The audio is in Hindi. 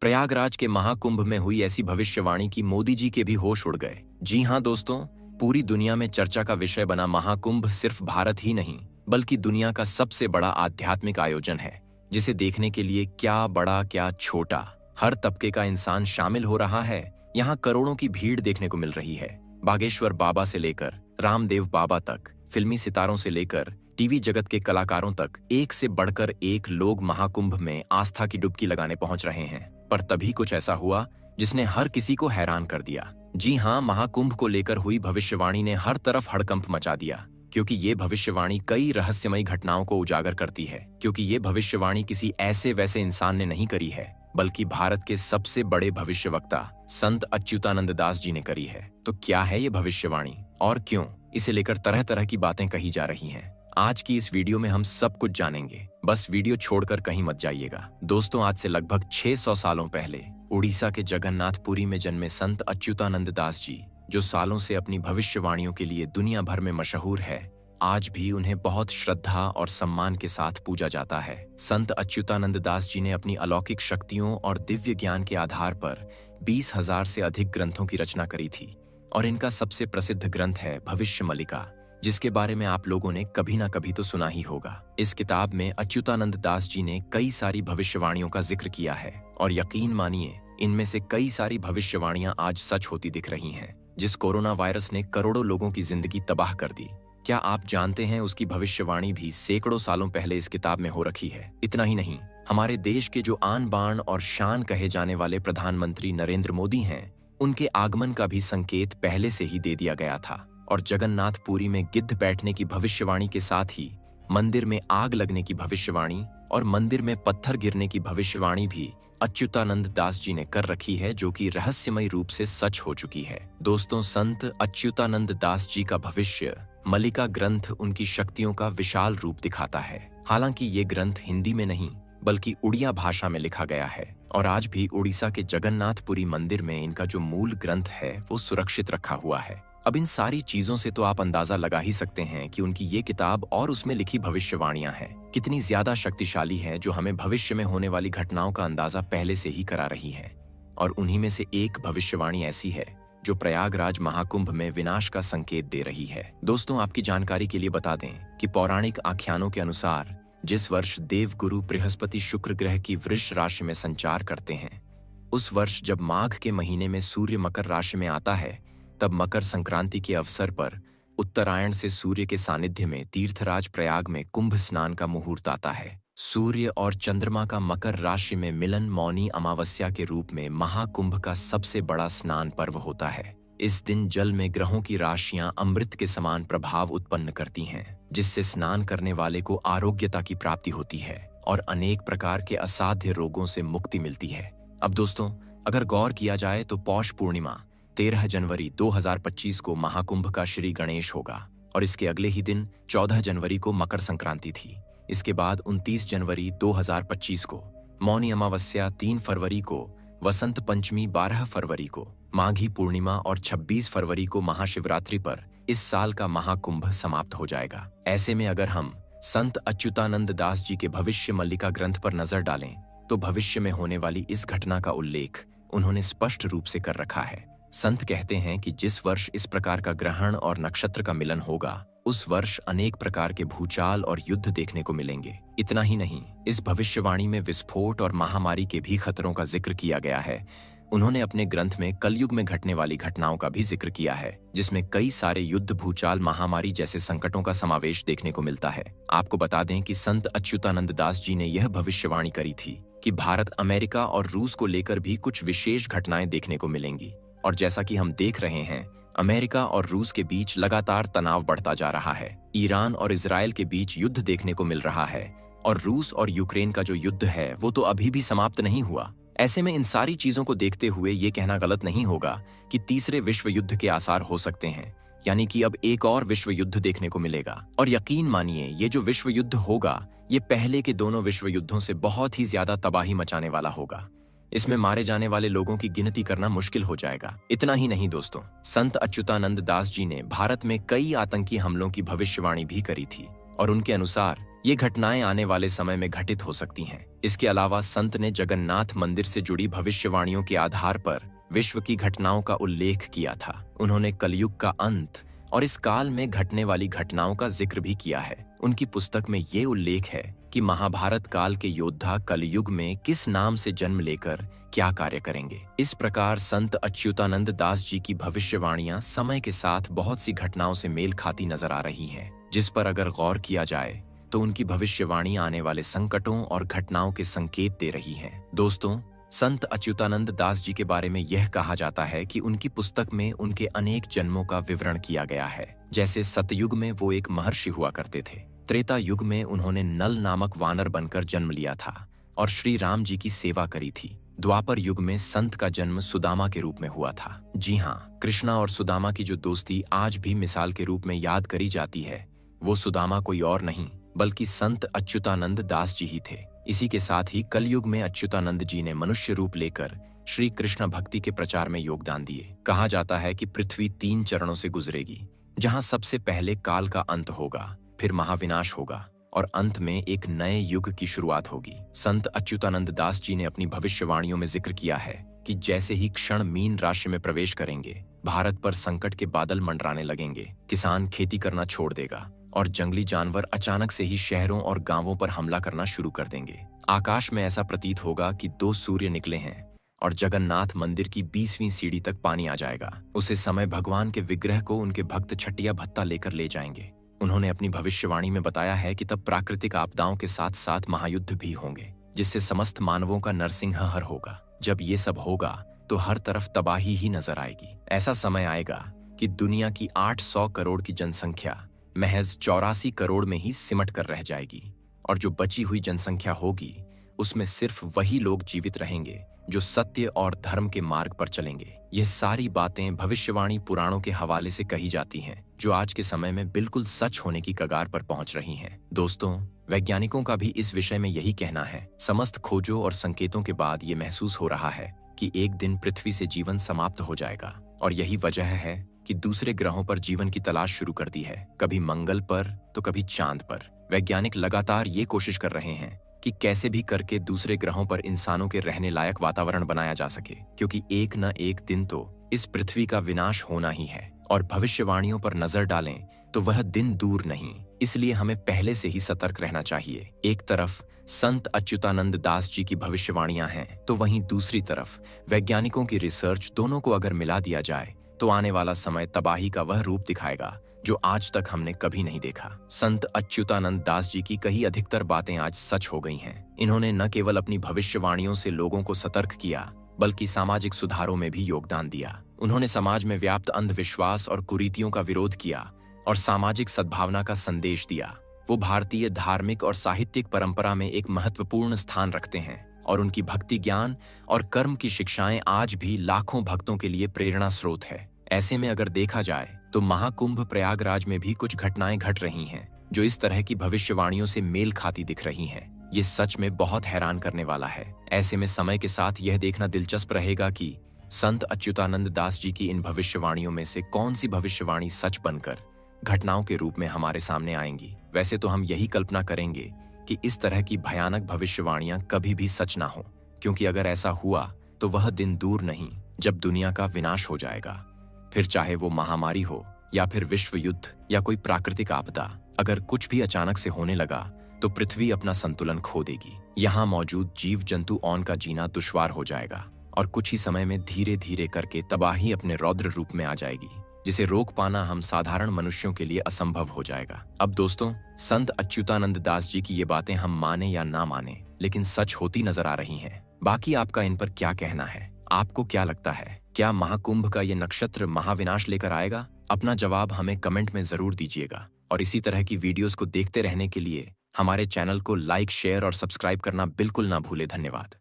प्रयागराज के महाकुंभ में हुई ऐसी भविष्यवाणी की मोदी जी के भी होश उड़ गए। जी हाँ दोस्तों, पूरी दुनिया में चर्चा का विषय बना महाकुंभ सिर्फ भारत ही नहीं बल्कि दुनिया का सबसे बड़ा आध्यात्मिक आयोजन है, जिसे देखने के लिए क्या बड़ा क्या छोटा हर तबके का इंसान शामिल हो रहा है। यहाँ करोड़ों की भीड़ देखने को मिल रही है। बागेश्वर बाबा से लेकर रामदेव बाबा तक, फिल्मी सितारों से लेकर टीवी जगत के कलाकारों तक, एक से बढ़कर एक लोग महाकुंभ में आस्था की डुबकी लगाने पहुंच रहे हैं। पर तभी कुछ ऐसा हुआ जिसने हर किसी को हैरान कर दिया। जी हाँ, महाकुंभ को लेकर हुई भविष्यवाणी ने हर तरफ हड़कंप मचा दिया, क्योंकि ये भविष्यवाणी कई रहस्यमयी घटनाओं को उजागर करती है। क्योंकि ये भविष्यवाणी किसी ऐसे वैसे इंसान ने नहीं करी है, बल्कि भारत के सबसे बड़े भविष्यवक्ता संत अच्युतानंद दास जी ने करी है। तो क्या है ये भविष्यवाणी और क्यों इसे लेकर तरह तरह की बातें कही जा रही हैं? आज की इस वीडियो में हम सब कुछ जानेंगे। बस वीडियो छोड़कर कहीं मत जाइएगा। दोस्तों, आज से लगभग 600 सालों पहले उड़ीसा के जगन्नाथपुरी में जन्मे संत अच्युतानंद दास जी, जो सालों से अपनी भविष्यवाणियों के लिए दुनिया भर में मशहूर है, आज भी उन्हें बहुत श्रद्धा और सम्मान के साथ पूजा जाता है। संत अच्युतानंद दास जी ने अपनी अलौकिक शक्तियों और दिव्य ज्ञान के आधार पर 20,000 से अधिक ग्रंथों की रचना करी थी, और इनका सबसे प्रसिद्ध ग्रंथ है भविष्य मल्लिका, जिसके बारे में आप लोगों ने कभी ना कभी तो सुना ही होगा। इस किताब में अच्युतानंद दास जी ने कई सारी भविष्यवाणियों का जिक्र किया है, और यकीन मानिए इनमें से कई सारी भविष्यवाणियां आज सच होती दिख रही हैं। जिस कोरोना वायरस ने करोड़ों लोगों की जिंदगी तबाह कर दी, क्या आप जानते हैं उसकी भविष्यवाणी भी सैकड़ों सालों पहले इस किताब में हो रखी है। इतना ही नहीं, हमारे देश के जो आन बान और शान कहे जाने वाले प्रधानमंत्री नरेंद्र मोदी हैं, उनके आगमन का भी संकेत पहले से ही दे दिया गया था। और जगन्नाथपुरी में गिद्ध बैठने की भविष्यवाणी के साथ ही मंदिर में आग लगने की भविष्यवाणी और मंदिर में पत्थर गिरने की भविष्यवाणी भी अच्युतानंद दास जी ने कर रखी है, जो कि रहस्यमय रूप से सच हो चुकी है। दोस्तों, संत अच्युतानंद दास जी का भविष्य मल्लिका ग्रंथ उनकी शक्तियों का विशाल रूप दिखाता है। हालांकि ये ग्रंथ हिंदी में नहीं बल्कि उड़िया भाषा में लिखा गया है, और आज भी उड़ीसा के जगन्नाथपुरी मंदिर में इनका जो मूल ग्रंथ है वो सुरक्षित रखा हुआ है। अब इन सारी चीजों से तो आप अंदाजा लगा ही सकते हैं कि उनकी ये किताब और उसमें लिखी भविष्यवाणियां हैं कितनी ज्यादा शक्तिशाली है, जो हमें भविष्य में होने वाली घटनाओं का अंदाजा पहले से ही करा रही है। और उन्हीं में से एक भविष्यवाणी ऐसी है जो प्रयागराज महाकुंभ में विनाश का संकेत दे रही है। दोस्तों, आपकी जानकारी के लिए बता दें कि पौराणिक आख्यानों के अनुसार जिस वर्ष देवगुरु बृहस्पति शुक्र ग्रह की वृष राशि में संचार करते हैं, उस वर्ष जब माघ के महीने में सूर्य मकर राशि में आता है, तब मकर संक्रांति के अवसर पर उत्तरायण से सूर्य के सानिध्य में तीर्थराज प्रयाग में कुंभ स्नान का मुहूर्त आता है। सूर्य और चंद्रमा का मकर राशि में मिलन मौनी अमावस्या के रूप में महाकुंभ का सबसे बड़ा स्नान पर्व होता है। इस दिन जल में ग्रहों की राशियां अमृत के समान प्रभाव उत्पन्न करती हैं, जिससे स्नान करने वाले को आरोग्यता की प्राप्ति होती है और अनेक प्रकार के असाध्य रोगों से मुक्ति मिलती है। अब दोस्तों, अगर गौर किया जाए तो पौष पूर्णिमा 13 जनवरी 2025 को महाकुंभ का श्री गणेश होगा, और इसके अगले ही दिन 14 जनवरी को मकर संक्रांति थी। इसके बाद 29 जनवरी 2025 को मौनी अमावस्या, 3 फरवरी को वसंत पंचमी, 12 फरवरी को माघी पूर्णिमा और 26 फरवरी को महाशिवरात्रि पर इस साल का महाकुंभ समाप्त हो जाएगा। ऐसे में अगर हम संत अच्युतानंद दास जी के भविष्य मल्लिका ग्रंथ पर नजर डालें तो भविष्य में होने वाली इस घटना का उल्लेख उन्होंने स्पष्ट रूप से कर रखा है। संत कहते हैं कि जिस वर्ष इस प्रकार का ग्रहण और नक्षत्र का मिलन होगा, उस वर्ष अनेक प्रकार के भूचाल और युद्ध देखने को मिलेंगे। इतना ही नहीं, इस भविष्यवाणी में विस्फोट और महामारी के भी खतरों का जिक्र किया गया है। उन्होंने अपने ग्रंथ में कलयुग में घटने वाली घटनाओं का भी जिक्र किया है, जिसमें कई सारे युद्ध, भूचाल, महामारी जैसे संकटों का समावेश देखने को मिलता है। आपको बता दें कि संत अच्युतानंद दास जी ने यह भविष्यवाणी करी थी कि भारत, अमेरिका और रूस को लेकर भी कुछ विशेष घटनाएं देखने को मिलेंगी। और जैसा कि हम देख रहे हैं, अमेरिका और रूस के बीच लगातार तनाव बढ़ता जा रहा है। ईरान और इजराइल के बीच युद्ध देखने को मिल रहा है, और रूस और यूक्रेन का जो युद्ध है वो तो अभी भी समाप्त नहीं हुआ। ऐसे में इन सारी चीजों को देखते हुए ये कहना गलत नहीं होगा कि तीसरे विश्व युद्ध के आसार हो सकते हैं, यानी कि अब एक और विश्व युद्ध देखने को मिलेगा। और यकीन मानिए, ये जो विश्व युद्ध होगा, ये पहले के दोनों विश्व युद्धों से बहुत ही ज्यादा तबाही मचाने वाला होगा। इसमें मारे जाने वाले लोगों की गिनती करना मुश्किल हो जाएगा। इतना ही नहीं दोस्तों, संत अच्युतानंद दास जी ने भारत में कई आतंकी हमलों की भविष्यवाणी भी करी थी, और उनके अनुसार ये घटनाएं आने वाले समय में घटित हो सकती हैं। इसके अलावा संत ने जगन्नाथ मंदिर से जुड़ी भविष्यवाणियों के आधार पर विश्व की घटनाओं का उल्लेख किया था। उन्होंने कलयुग का अंत और इस काल में घटने वाली घटनाओं का जिक्र भी किया है। उनकी पुस्तक में ये उल्लेख है कि महाभारत काल के योद्धा कलयुग में किस नाम से जन्म लेकर क्या कार्य करेंगे। इस प्रकार संत अच्युतानंद दास जी की भविष्यवाणियां समय के साथ बहुत सी घटनाओं से मेल खाती नजर आ रही हैं, जिस पर अगर गौर किया जाए तो उनकी भविष्यवाणी आने वाले संकटों और घटनाओं के संकेत दे रही हैं। दोस्तों, संत अच्युतानंद दास जी के बारे में यह कहा जाता है कि उनकी पुस्तक में उनके अनेक जन्मों का विवरण किया गया है। जैसे सतयुग में वो एक महर्षि हुआ करते थे, त्रेता युग में उन्होंने नल नामक वानर बनकर जन्म लिया था और श्री राम जी की सेवा करी थी। द्वापर युग में संत का जन्म सुदामा के रूप में हुआ था। जी हाँ, कृष्णा और सुदामा की जो दोस्ती आज भी मिसाल के रूप में याद करी जाती है, वो सुदामा कोई और नहीं बल्कि संत अच्युतानंद दास जी ही थे। इसी के साथ ही कलयुग में अच्युतानंद जी ने मनुष्य रूप लेकर श्री कृष्ण भक्ति के प्रचार में योगदान दिए। कहा जाता है कि पृथ्वी 3 चरणों से गुजरेगी, जहां सबसे पहले काल का अंत होगा, फिर महाविनाश होगा और अंत में एक नए युग की शुरुआत होगी। संत अच्युतानंद दास जी ने अपनी भविष्यवाणियों में जिक्र किया है कि जैसे ही क्षण मीन राशि में प्रवेश करेंगे, भारत पर संकट के बादल मंडराने लगेंगे, किसान खेती करना छोड़ देगा और जंगली जानवर अचानक से ही शहरों और गांवों पर हमला करना शुरू कर देंगे। आकाश में ऐसा प्रतीत होगा कि 2 सूर्य निकले हैं और जगन्नाथ मंदिर की 20वीं सीढ़ी तक पानी आ जाएगा। उसी समय भगवान के विग्रह को उनके भक्त छठिया भत्ता लेकर ले जाएंगे। उन्होंने अपनी भविष्यवाणी में बताया है कि तब प्राकृतिक आपदाओं के साथ साथ महायुद्ध भी होंगे, जिससे समस्त मानवों का नरसिंहर होगा। जब ये सब होगा तो हर तरफ तबाही ही नजर आएगी। ऐसा समय आएगा कि दुनिया की 800 करोड़ की जनसंख्या महज 84 करोड़ में ही सिमट कर रह जाएगी और जो बची हुई जनसंख्या होगी उसमें सिर्फ वही लोग जीवित रहेंगे जो सत्य और धर्म के मार्ग पर चलेंगे। ये सारी बातें भविष्यवाणी पुराणों के हवाले से कही जाती हैं, जो आज के समय में बिल्कुल सच होने की कगार पर पहुंच रही हैं। दोस्तों, वैज्ञानिकों का भी इस विषय में यही कहना है। समस्त खोजों और संकेतों के बाद ये महसूस हो रहा है कि एक दिन पृथ्वी से जीवन समाप्त हो जाएगा और यही वजह है कि दूसरे ग्रहों पर जीवन की तलाश शुरू कर दी है, कभी मंगल पर तो कभी चांद पर। वैज्ञानिक लगातार ये कोशिश कर रहे हैं कि कैसे भी करके दूसरे ग्रहों पर इंसानों के रहने लायक वातावरण बनाया जा सके, क्योंकि एक न एक दिन तो इस पृथ्वी का विनाश होना ही है। और भविष्यवाणियों पर नजर डालें तो वह दिन दूर नहीं, इसलिए हमें पहले से ही सतर्क रहना चाहिए। एक तरफ संत अच्युतानंद दास जी की भविष्यवाणियां हैं, तो वहीं दूसरी तरफ वैज्ञानिकों की रिसर्च, दोनों को अगर मिला दिया जाए तो आने वाला समय तबाही का वह रूप दिखाएगा जो आज तक हमने कभी नहीं देखा। संत अच्युतानंद दास जी की कई अधिकतर बातें आज सच हो गई हैं। इन्होंने न केवल अपनी भविष्यवाणियों से लोगों को सतर्क किया, बल्कि सामाजिक सुधारों में भी योगदान दिया। उन्होंने समाज में व्याप्त अंधविश्वास और कुरीतियों का विरोध किया और सामाजिक सद्भावना का संदेश दिया। वो भारतीय धार्मिक और साहित्यिक परंपरा में एक महत्वपूर्ण स्थान रखते हैं और उनकी भक्ति, ज्ञान और कर्म की शिक्षाएं आज भी लाखों भक्तों के लिए प्रेरणा स्रोत है। ऐसे में अगर देखा जाए तो महाकुंभ प्रयागराज में भी कुछ घटनाएं घट रही हैं जो इस तरह की भविष्यवाणियों से मेल खाती दिख रही हैं। ये सच में बहुत हैरान करने वाला है। ऐसे में समय के साथ यह देखना दिलचस्प रहेगा कि संत अच्युतानंद दास जी की इन भविष्यवाणियों में से कौन सी भविष्यवाणी सच बनकर घटनाओं के रूप में हमारे सामने आएंगी। वैसे तो हम यही कल्पना करेंगे कि इस तरह की भयानक भविष्यवाणियां कभी भी सच ना हो, क्योंकि अगर ऐसा हुआ तो वह दिन दूर नहीं जब दुनिया का विनाश हो जाएगा। फिर चाहे वो महामारी हो या फिर विश्व युद्ध या कोई प्राकृतिक आपदा, अगर कुछ भी अचानक से होने लगा तो पृथ्वी अपना संतुलन खो देगी। यहाँ मौजूद जीव जंतु औन का जीना दुश्वार हो जाएगा और कुछ ही समय में धीरे धीरे करके तबाही अपने रौद्र रूप में आ जाएगी, जिसे रोक पाना हम साधारण मनुष्यों के लिए असंभव हो जाएगा। अब दोस्तों, संत अच्युतानंद दास जी की ये बातें हम माने या ना माने, लेकिन सच होती नजर आ रही हैं। बाकी आपका इन पर क्या कहना है? आपको क्या लगता है, क्या महाकुंभ का ये नक्षत्र महाविनाश लेकर आएगा? अपना जवाब हमें कमेंट में जरूर दीजिएगा और इसी तरह की वीडियोस को देखते रहने के लिए हमारे चैनल को लाइक, शेयर और सब्सक्राइब करना बिल्कुल ना भूले। धन्यवाद।